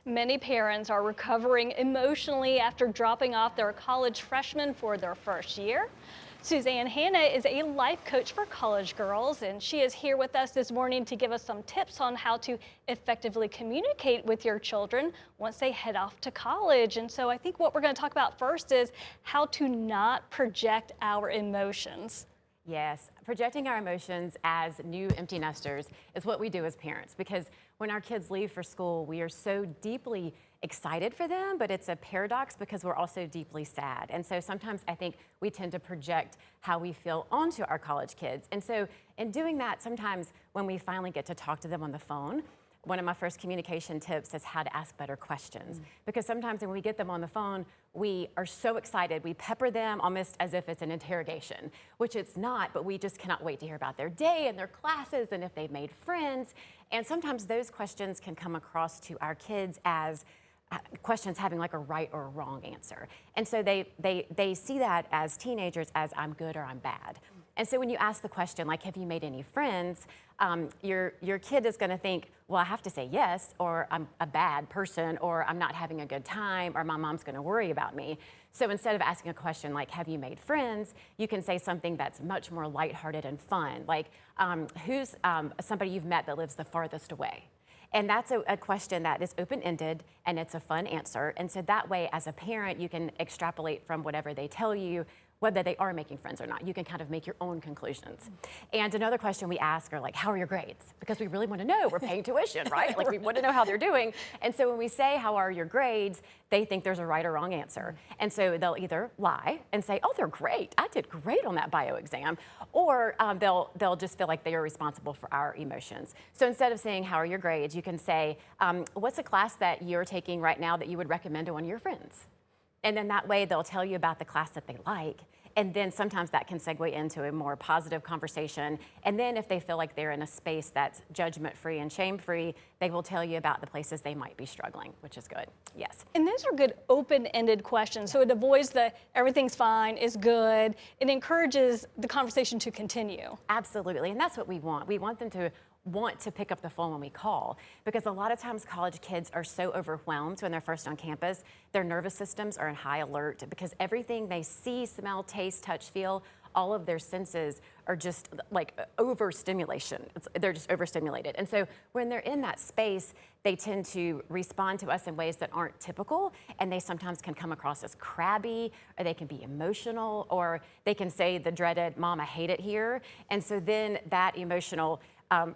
Many parents are recovering emotionally after dropping off their college freshmen for their first year. Suzanne Hanna is a life coach for college girls, and she is here with us this morning to give us some tips on how to effectively communicate with your children once they head off to college. And so I think what we're going to talk about first is how to not project our emotions. Yes, projecting our emotions as new empty nesters is what we do as parents, because when our kids leave for school, we are so deeply excited for them, but it's a paradox because we're also deeply sad. And so sometimes I think we tend to project how we feel onto our college kids. And so in doing that, sometimes when we finally get to talk to them on the phone, one of my first communication tips is how to ask better questions. Because sometimes when we get them on the phone, we are so excited. We pepper them almost as if it's an interrogation, which it's not, but we just cannot wait to hear about their day and their classes and if they've made friends. And sometimes those questions can come across to our kids as questions having like a right or a wrong answer. And so they see that as teenagers as I'm good or I'm bad. And so when you ask the question, like, have you made any friends? Your kid is going to think, well, I have to say yes, or I'm a bad person, or I'm not having a good time, or my mom's going to worry about me. So instead of asking a question like, have you made friends? You can say something that's much more lighthearted and fun, like, who's somebody you've met that lives the farthest away? And that's a question that is open-ended and it's a fun answer. And so that way, as a parent, you can extrapolate from whatever they tell you, whether they are making friends or not. You can kind of make your own conclusions. And another question we ask are like, how are your grades? Because we really want to know, we're paying tuition, right? Like we want to know how they're doing. And so when we say, how are your grades? They think there's a right or wrong answer. And so they'll either lie and say, oh, they're great. I did great on that bio exam. Or they'll just feel like they are responsible for our emotions. So instead of saying, how are your grades? You can say, what's a class that you're taking right now that you would recommend to one of your friends? And then that way they'll tell you about the class that they like. And then sometimes that can segue into a more positive conversation. And then if they feel like they're in a space that's judgment-free and shame-free, they will tell you about the places they might be struggling, which is good. Yes. And those are good open-ended questions. So it avoids the everything's fine, is good. It encourages the conversation to continue. Absolutely. And that's what we want. We want them to want to pick up the phone when we call, because a lot of times college kids are so overwhelmed when they're first on campus. Their nervous systems are in high alert because everything they see, smell, taste, touch, feel, all of their senses are just like overstimulation. They're just overstimulated. And so when they're in that space, they tend to respond to us in ways that aren't typical, and they sometimes can come across as crabby, or they can be emotional, or they can say the dreaded, Mom, I hate it here. And so then that emotional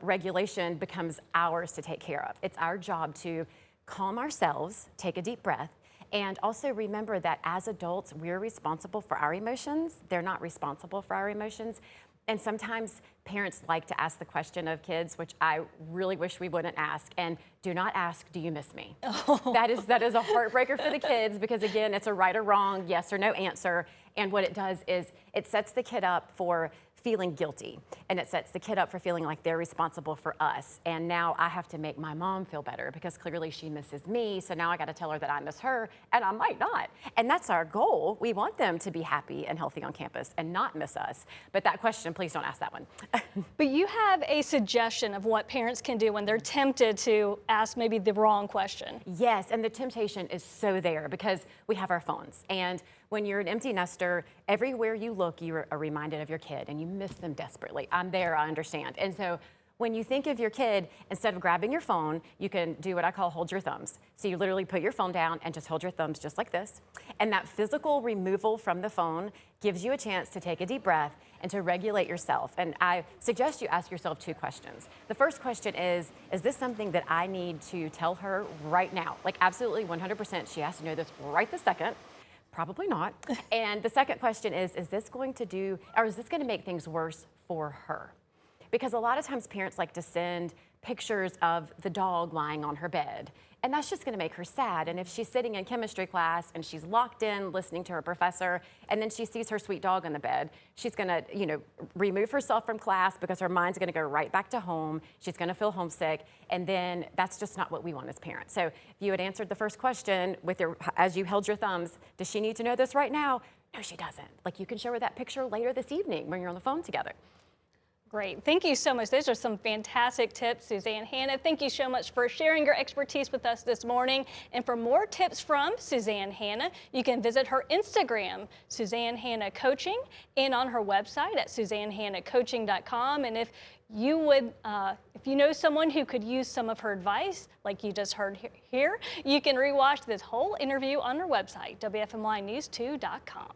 regulation becomes ours to take care of. It's our job to calm ourselves, take a deep breath, and also remember that as adults, we're responsible for our emotions. They're not responsible for our emotions. And sometimes parents like to ask the question of kids, which I really wish we wouldn't ask, and do not ask, do you miss me? Oh. That is a heartbreaker for the kids, because again, it's a right or wrong, yes or no answer. And what it does is it sets the kid up for feeling guilty, and it sets the kid up for feeling like they're responsible for us. And now I have to make my mom feel better because clearly she misses me, so now I got to tell her that I miss her, and I might not. And that's our goal. We want them to be happy and healthy on campus and not miss us. But that question, please don't ask that one. But you have a suggestion of what parents can do when they're tempted to ask maybe the wrong question. Yes, and the temptation is so there because we have our phones. And when you're an empty nester, everywhere you look, you are reminded of your kid and you miss them desperately. I'm there, I understand. And so when you think of your kid, instead of grabbing your phone, you can do what I call hold your thumbs. So you literally put your phone down and just hold your thumbs just like this. And that physical removal from the phone gives you a chance to take a deep breath and to regulate yourself. And I suggest you ask yourself two questions. The first question is this something that I need to tell her right now? Like absolutely 100%, she has to know this right this second. Probably not. And the second question is this going to do, or is this going to make things worse for her? Because a lot of times parents like to send pictures of the dog lying on her bed, and that's just going to make her sad. And if she's sitting in chemistry class and she's locked in listening to her professor, and then she sees her sweet dog on the bed, she's going to, remove herself from class because her mind's going to go right back to home. She's going to feel homesick, and then that's just not what we want as parents. So if you had answered the first question as you held your thumbs, does she need to know this right now? No, she doesn't. Like, you can show her that picture later this evening when you're on the phone together. Great. Thank you so much. Those are some fantastic tips, Suzanne Hanna. Thank you so much for sharing your expertise with us this morning. And for more tips from Suzanne Hanna, you can visit her Instagram, Suzanne Hanna Coaching, and on her website at SuzanneHannaCoaching.com. And if you know someone who could use some of her advice, like you just heard here, you can rewatch this whole interview on her website, WFMYnews2.com.